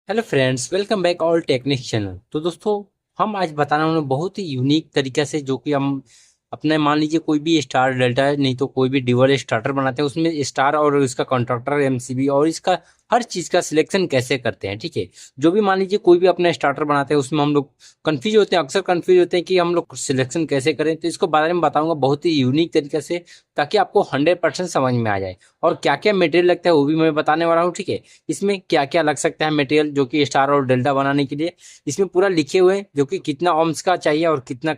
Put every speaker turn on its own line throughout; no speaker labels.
Hello friends, welcome back all technique channel. तो दोस्तों, हम आज बताने वाले हैं बहुत ही यूनिक तरीके से, जो कि हम अपने मान लीजिए कोई भी स्टार डेल्टा है, नहीं तो कोई भी डिवल स्टार्टर बनाते हैं, उसमें स्टार और इसका कॉन्ट्रैक्टर एमसीबी और इसका हर चीज का सिलेक्शन कैसे करते हैं। ठीक है, जो भी मान लीजिए कोई भी अपना स्टार्टर बनाते हैं, उसमें हम लोग कंफ्यूज होते हैं, अक्सर कंफ्यूज होते हैं कि हम लोग सिलेक्शन कैसे करें। तो इसको बारे में बताऊंगा बहुत ही यूनिक तरीके से, ताकि आपको 100% समझ में आ जाए। और क्या क्या मटेरियल लगता है वो भी मैं बताने वाला हूँ। ठीक है, इसमें क्या क्या लग सकता है मटेरियल, जो कि स्टार और डेल्टा बनाने के लिए इसमें पूरा लिखे हुए हैं, जो कि कितना ओम्स का चाहिए और कितना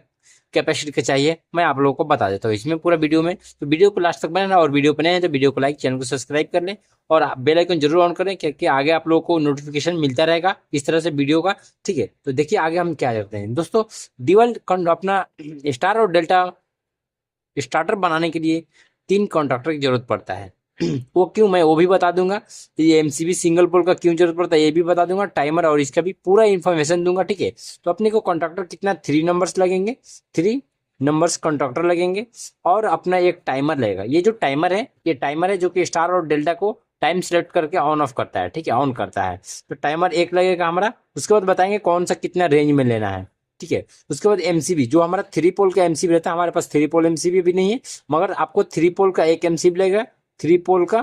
कैपेसिटी का चाहिए, मैं आप लोगों को बता देता हूँ इसमें पूरा वीडियो में। तो वीडियो को लास्ट तक बनाना, और वीडियो बनाए तो वीडियो को लाइक, चैनल को सब्सक्राइब कर लें और बेल आइकन जरूर ऑन करें, क्योंकि आगे आप लोगों को नोटिफिकेशन मिलता रहेगा इस तरह से वीडियो का। ठीक है, तो देखिए आगे हम क्या करते हैं दोस्तों। डिवल अपना स्टार और डेल्टा स्टार्टर बनाने के लिए 3 कॉन्ट्रैक्टर की जरूरत पड़ता है। वो क्यों, मैं वो भी बता दूंगा। ये एमसीबी सिंगल पोल का क्यों जरूरत पड़ता है ये भी बता दूंगा, टाइमर और इसका भी पूरा इन्फॉर्मेशन दूंगा। ठीक है, तो अपने को कॉन्ट्रैक्टर कितना 3 नंबर्स लगेंगे, 3 नंबर्स कॉन्ट्रैक्टर लगेंगे, और अपना एक टाइमर लगेगा। ये जो टाइमर है, ये टाइमर है जो कि स्टार और डेल्टा को टाइम सेलेक्ट करके ऑन ऑफ करता है। ठीक है, ऑन करता है। तो टाइमर एक लगेगा हमारा। उसके बाद बताएंगे कौन सा कितना रेंज में लेना है। ठीक है, उसके बाद एमसीबी, जो हमारा 3 पोल का एमसीबी रहता है, हमारे पास 3 पोल एमसीबी भी नहीं है, मगर आपको 3 पोल का एक एमसीबी लगेगा। 3 पोल का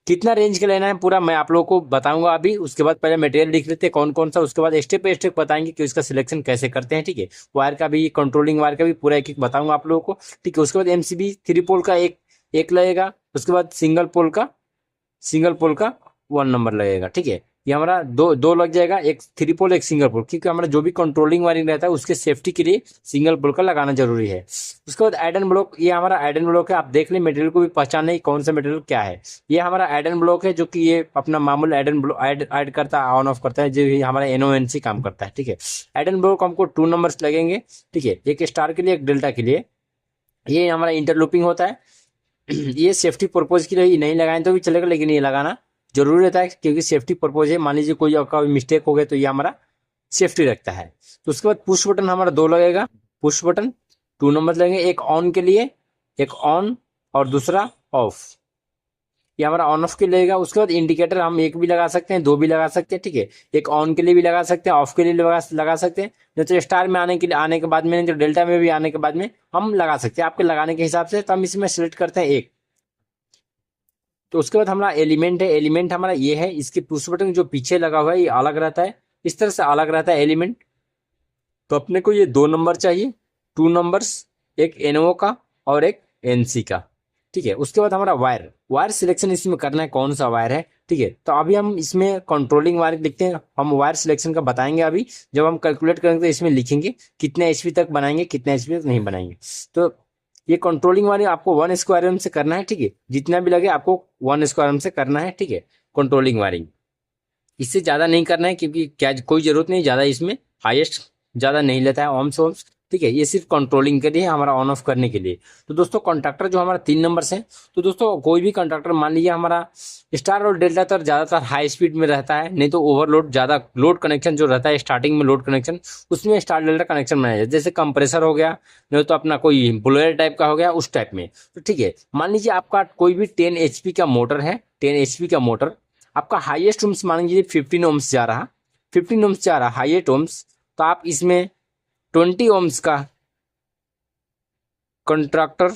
कितना रेंज का लेना है पूरा मैं आप लोगों को बताऊंगा अभी। उसके बाद पहले मटेरियल लिख लेते हैं कौन कौन सा, उसके बाद स्टेप बाय स्टेप बताएंगे कि उसका सिलेक्शन कैसे करते हैं। ठीक है, वायर का भी, कंट्रोलिंग वायर का भी पूरा एक एक बताऊंगा आप लोगों को। ठीक है, उसके बाद एमसीबी 3 पोल का एक एक लगेगा। उसके बाद सिंगल पोल का 1 नंबर लगेगा। ठीक है, ये हमारा दो दो लग जाएगा, एक 3 पोल एक सिंगल पोल, क्योंकि हमारा जो भी कंट्रोलिंग वायरिंग रहता है उसके सेफ्टी के लिए सिंगल पोल का लगाना जरूरी है। उसके बाद आयरन ब्लॉक, ये हमारा आयरन ब्लॉक है। आप देख लें मटेरियल को भी पहचाने कौन सा मटेरियल क्या है। ये हमारा आयरन ब्लॉक है, जो कि ये अपना मामूल आयरन ब्लॉक ऐड करता है, ऑन ऑफ करता है, जो ये हमारा एनओएनसी काम करता है। ठीक है, आयरन ब्लॉक हमको 2 नंबर्स लगेंगे। ठीक है, एक स्टार के लिए एक डेल्टा के लिए। ये हमारा इंटरलूपिंग होता है। ये सेफ्टी पर्पज के लिए नहीं लगाएं तो भी चलेगा, लेकिन ये लगाना जरूरी रहता है, क्योंकि सेफ्टी पर्पज है। मान लीजिए कोई आपका मिस्टेक हो गया तो ये हमारा सेफ्टी रखता है। तो उसके बाद पुश बटन हमारा 2 लगेगा। पुश बटन 2 नंबर लगेंगे, एक ऑन के लिए, एक ऑन और दूसरा ऑफ। ये हमारा ऑन ऑफ के लिए लगेगा। उसके बाद इंडिकेटर हम एक भी लगा सकते हैं, 2 भी लगा सकते हैं। ठीक है, एक ऑन के लिए भी लगा सकते हैं, ऑफ के लिए लगा सकते हैं। नहीं तो स्टार में आने के लिए, आने के बाद में, जो डेल्टा में भी आने के बाद में हम लगा सकते हैं आपके लगाने के हिसाब से। तो हम इसमें सेलेक्ट करते हैं एक। तो उसके बाद हमारा एलिमेंट है। एलिमेंट हमारा ये है, इसके पुश बटन जो पीछे लगा हुआ है ये अलग रहता है, इस तरह से अलग रहता है एलिमेंट। तो अपने को ये 2 नंबर चाहिए, 2 नंबर्स, एक एनओ का और एक एनसी का। ठीक है, उसके बाद हमारा वायर, वायर सिलेक्शन इसमें करना है कौन सा वायर है। ठीक है, तो अभी हम इसमें कंट्रोलिंग वायर लिखते हैं। हम वायर सिलेक्शन का बताएंगे अभी, जब हम कैलकुलेट करेंगे तो इसमें लिखेंगे कितने एचपी तक बनाएंगे, कितने एचपी तक नहीं बनाएंगे। तो ये कंट्रोलिंग वाले आपको 1 स्क्वायर एम से करना है। ठीक है, जितना भी लगे आपको 1 स्क्वायर एम से करना है। ठीक है, कंट्रोलिंग वायरिंग इससे ज्यादा नहीं करना है, क्योंकि क्या कोई जरूरत नहीं ज्यादा इसमें, हाईएस्ट ज्यादा नहीं लेता है ओम्स ओम्स। ठीक है, ये सिर्फ कंट्रोलिंग के लिए, हमारा ऑन ऑफ करने के लिए। तो दोस्तों कॉन्ट्रैक्टर जो हमारा 3 नंबर से, तो दोस्तों कोई भी कॉन्ट्रैक्टर मान लीजिए हमारा स्टार और डेल्टा तर ज्यादातर हाई स्पीड में रहता है, नहीं तो ओवरलोड ज्यादा लोड कनेक्शन जो रहता है स्टार्टिंग में लोड कनेक्शन, उसमें स्टार डेल्टा कनेक्शन बनाया जाए, जैसे कंप्रेसर हो गया, नहीं तो अपना कोई ब्लोअर टाइप का हो गया, उस टाइप में। तो ठीक है, मान लीजिए आपका कोई भी 10 एचपी का मोटर है, 10 एचपी का मोटर, आपका हाईएस्ट ओम्स मान लीजिए 15 ओम्स जा रहा, 15 ओम्स जा रहा हाईएस्ट ओम्स, तो आप इसमें 20 ओम्स का कंट्रैक्टर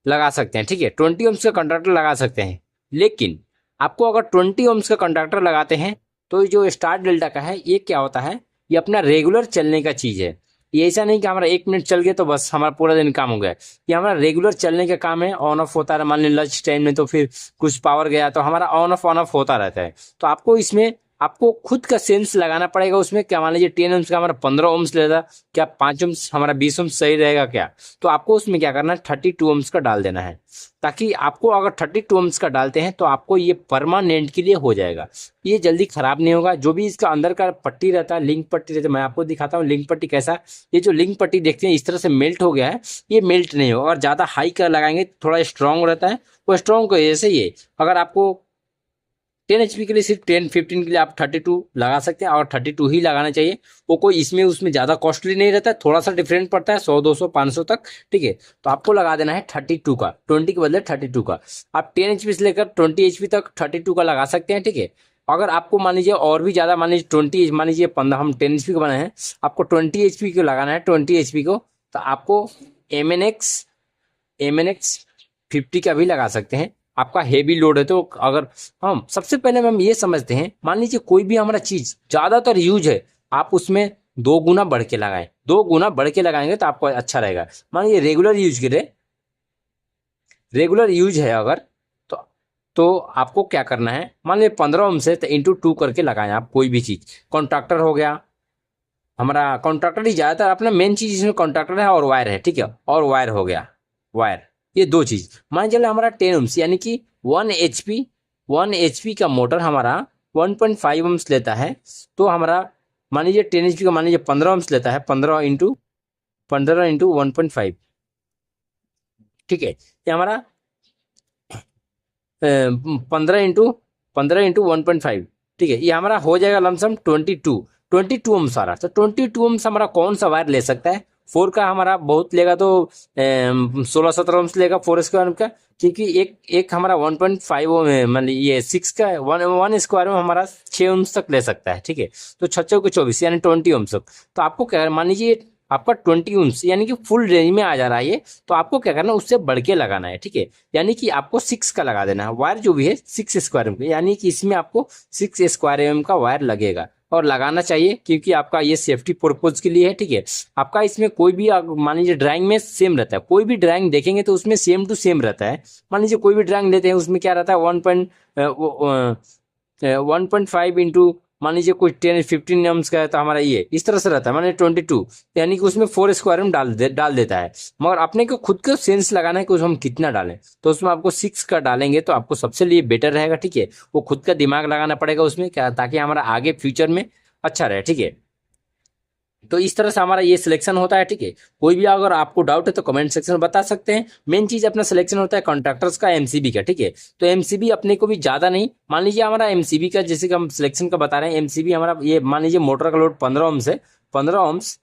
लगा सकते हैं। ठीक है, 20 ओम्स का कंट्रैक्टर लगा सकते हैं। लेकिन आपको अगर 20 ओम्स का कंट्रैक्टर लगाते हैं, तो ये जो स्टार डेल्टा का है, ये क्या होता है, ये अपना रेगुलर चलने का चीज है। ये ऐसा नहीं कि हमारा 1 मिनट चल गया तो बस हमारा पूरा दिन काम हो गया। ये हमारा रेगुलर चलने का काम है, ऑन ऑफ होता है। मान लीजिए लंच टाइम में तो फिर कुछ पावर गया तो हमारा ऑन ऑफ होता रहता है। तो आपको इसमें आपको खुद का सेंस लगाना पड़ेगा उसमें। क्या मान लीजिए 10 ओम्स का हमारा 15 ओम्स लेता, क्या 5 ओम्स हमारा 20 ओम्स सही रहेगा क्या। तो आपको उसमें क्या करना है, 32 ओम्स का डाल देना है, ताकि आपको अगर 32 ओम्स का डालते हैं तो आपको ये परमानेंट के लिए हो जाएगा, ये जल्दी खराब नहीं होगा। जो भी इसका अंदर का पट्टी रहता है, लिंक पट्टी रहता है, मैं आपको दिखाता हूँ लिंक पट्टी कैसा। ये जो लिंक पट्टी देखते हैं इस तरह से मेल्ट हो गया है, ये मेल्ट नहीं होगा। और ज्यादा हाई का लगाएंगे थोड़ा स्ट्रांग रहता है, वो स्ट्रांग को ऐसे ही है। अगर आपको 10 एचपी के लिए सिर्फ 10-15 के लिए आप 32 लगा सकते हैं, और 32 ही लगाना चाहिए। वो कोई इसमें उसमें ज्यादा कॉस्टली नहीं रहता है, थोड़ा सा डिफरेंट पड़ता है 100-200-500 तक। ठीक है, तो आपको लगा देना है 32 का, 20 के बदले 32 का। आप 10 एचपी से लेकर 20 एचपी तक 32 का लगा सकते हैं। ठीक है, अगर आपको मान लीजिए और भी ज़्यादा मान लीजिए 20, मान लीजिए 15, हम 10 HP का बनाए हैं, आपको 20 HP को लगाना है, 20 HP को, तो आपको एम एन एक्स 50 का भी लगा सकते हैं। आपका हेवी लोड है तो अगर हम सबसे पहले हम ये समझते हैं, मान लीजिए कोई भी हमारा चीज़ ज़्यादातर यूज है, आप उसमें 2 गुना बढ़ के लगाएं, 2 गुना बढ़ के लगाएंगे तो आपको अच्छा रहेगा। मान लीजिए रेगुलर यूज है अगर, तो आपको क्या करना है, मान लीजिए 15 ओम से तो इंटू 2 करके लगाएं आप कोई भी चीज़। कॉन्ट्रैक्टर हो गया हमारा, कॉन्ट्रैक्टर ही ज़्यादातर अपना मेन चीज़ इसमें कॉन्ट्रैक्टर है और वायर है, ठीक है, और वायर हो गया, वायर, ये 2 चीज़। मान चले हमारा 10 ओम्स यानी कि 1 HP का मोटर हमारा 1.5 ओम्स लेता है, तो हमारा मान लीजिए 10 HP का मान लीजिए 15 ओम्स लेता है, 15 इंटू 1.5, ठीक है, ये हमारा 15 इंटू 1.5, ठीक है, ये हमारा हो जाएगा लमसम 22 ओम्स आ रहा। तो 22 ओम्स हमारा कौन सा वायर ले सकता है? 4 का हमारा बहुत लेगा तो 16-17 ओम्स लेगा 4 स्क्वायर का, क्योंकि एक हमारा 1.5 ओम मतलब ये 6 का 1 स्क्वायर में हमारा 6 ओम्स तक ले सकता है, ठीक है। तो 6 को 24 यानी 20 ओम्स तक। तो आपको क्या मान लीजिए आपका 20 ओम्स यानी कि फुल रेंज में आ जा रहा है ये, तो आपको क्या करना है, उससे बढ़ के लगाना है, ठीक है। यानी कि आपको 6 का लगा देना है वायर, जो भी है 6 स्क्वायर एम का, यानी कि इसमें आपको 6 स्क्वायर एम का वायर लगेगा और लगाना चाहिए, क्योंकि आपका ये सेफ्टी पर्पज के लिए है, ठीक है। आपका इसमें कोई भी मान लीजिए ड्राइंग में सेम रहता है, कोई भी ड्राइंग देखेंगे तो उसमें सेम टू सेम रहता है। मान लीजिए कोई भी ड्राइंग लेते हैं, उसमें क्या रहता है 1.5 इंटू मान लीजिए कुछ 10-15 एम्स का है, तो हमारा ये इस तरह से रहता है, माने 22, यानी कि उसमें 4 स्क्वायर में डाल देता है। मगर अपने को खुद को सेंस लगाना है कि उसमें हम कितना डालें, तो उसमें आपको 6 का डालेंगे तो आपको सबसे लिए बेटर रहेगा, ठीक है। वो खुद का दिमाग लगाना पड़ेगा उसमें क्या, ताकि हमारा आगे फ्यूचर में अच्छा रहे, ठीक है। तो इस तरह से हमारा ये सिलेक्शन होता है, ठीक है। कोई भी अगर आपको डाउट है तो कमेंट सेक्शन में बता सकते हैं। मेन चीज अपना सिलेक्शन होता है कॉन्ट्रैक्टर्स का, एमसीबी का, ठीक है। तो एमसीबी अपने को भी ज्यादा नहीं, मान लीजिए हमारा एमसीबी का जैसे कि हम सिलेक्शन का बता रहे हैं, एमसीबी हमारा ये मान लीजिए मोटर का लोड 15 ओम्स है, 15 ओम्स,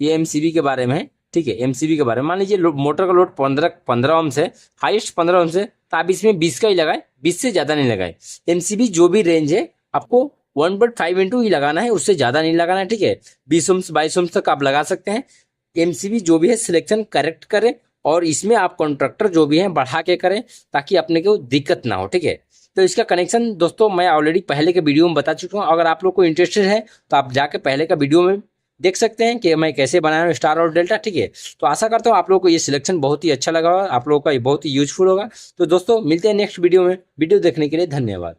ये एमसीबी के बारे में है, ठीक है। एमसीबी के बारे में मान लीजिए मोटर का लोड 15 ओम्स है, हाईएस्ट 15 ओम्स है, तो आप इसमें 20 का ही लगाए, 20 से ज्यादा नहीं लगाए। एमसीबी जो भी रेंज है आपको 1.5 इंटू ही लगाना है, उससे ज्यादा नहीं लगाना है, ठीक है। 20 ओम्स 22 ओम्स तक आप लगा सकते हैं। एमसीबी जो भी है सिलेक्शन करेक्ट करें, और इसमें आप कॉन्ट्रैक्टर जो भी है बढ़ा के करें, ताकि अपने को दिक्कत ना हो, ठीक है। तो इसका कनेक्शन दोस्तों मैं ऑलरेडी पहले के वीडियो में बता चुका हूँ। अगर आप लोग को इंटरेस्टेड है तो आप जाके पहले का वीडियो में देख सकते हैं कि मैं कैसे बनाया हूँ स्टार और डेल्टा, ठीक है। तो आशा करता हूँ आप लोगों को ये सिलेक्शन बहुत ही अच्छा लगा होगा, आप लोगों का ये बहुत ही यूजफुल होगा। तो दोस्तों मिलते हैं नेक्स्ट वीडियो में। वीडियो देखने के लिए धन्यवाद।